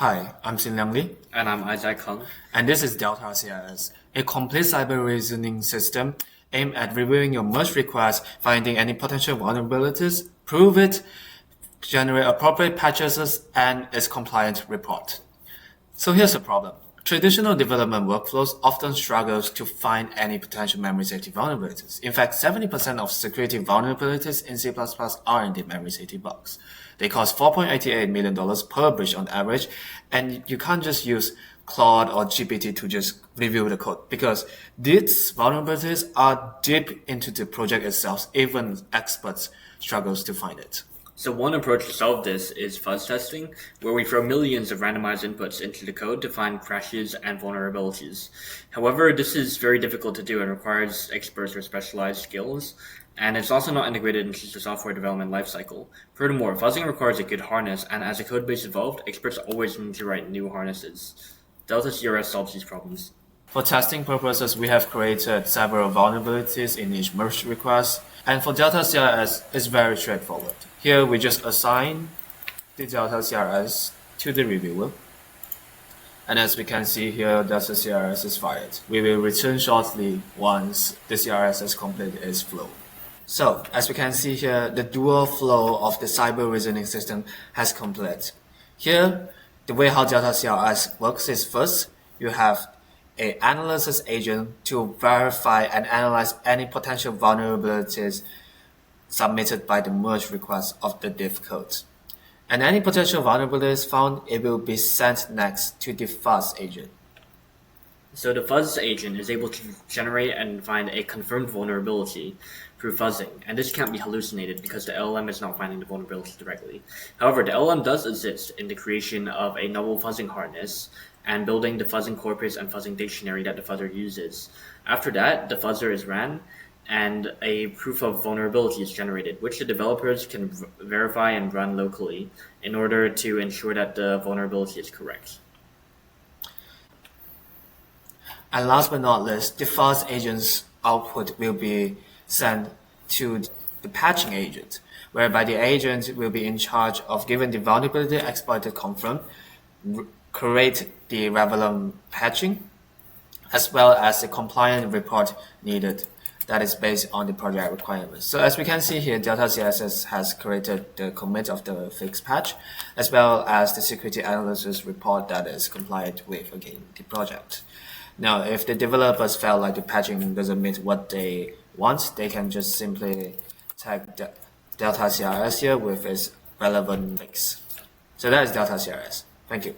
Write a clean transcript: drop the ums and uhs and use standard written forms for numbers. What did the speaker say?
Hi, I'm Liang, And I'm Isaac Hung. and this is Delta CRS, a complete cyber reasoning system aimed at reviewing your merge request, finding any potential vulnerabilities, prove it, generate appropriate patches, and its compliant report. So here's the problem. Traditional development workflows often struggle to find any potential memory safety vulnerabilities. In fact, 70% of security vulnerabilities in C++ are indeed memory safety bugs. They cost $4.88 million per breach on average, and you can't just use Claude or GPT to just review the code because these vulnerabilities are deep into the project itself. Even experts struggle to find it. So one approach to solve this is fuzz testing, where we throw millions of randomized inputs into the code to find crashes and vulnerabilities. However, this is very difficult to do and requires experts or specialized skills, and it's also not integrated into the software development lifecycle. Furthermore, fuzzing requires a good harness, and as the code base evolved, experts always need to write new harnesses. Delta CRS solves these problems. For testing purposes, we have created several vulnerabilities in each merge request. And for Delta CRS, it's very straightforward. Here, we just assign the Delta CRS to the reviewer. And as we can see here, Delta CRS is fired. We will return shortly once the CRS has completed its flow. So, as we can see here, the dual flow of the cyber reasoning system has completed. Here, the way how Delta CRS works is first, you have an analysis agent to verify and analyze any potential vulnerabilities submitted by the merge request of the diff code. And any potential vulnerabilities found, it will be sent next to the fuzz agent. So the fuzz agent is able to generate and find a confirmed vulnerability through fuzzing, and this can't be hallucinated because the LLM is not finding the vulnerability directly. However, the LLM does assist in the creation of a novel fuzzing harness and building the fuzzing corpus and fuzzing dictionary that the fuzzer uses. After that, the fuzzer is ran, and a proof of vulnerability is generated, which the developers can verify and run locally in order to ensure that the vulnerability is correct. And last but not least, the fuzz agent's output will be sent to the patching agent, whereby the agent will be in charge of giving the vulnerability exploited confirmed, create the relevant patching, as well as the compliant report needed that is based on the project requirements. So as we can see here, Delta CSS has created the commit of the fixed patch, as well as the security analysis report that is compliant with, again, the project. Now, if the developers felt like the patching doesn't meet what they want, they can just simply tag Delta CRS here with its relevant fix. So that is Delta CRS. Thank you.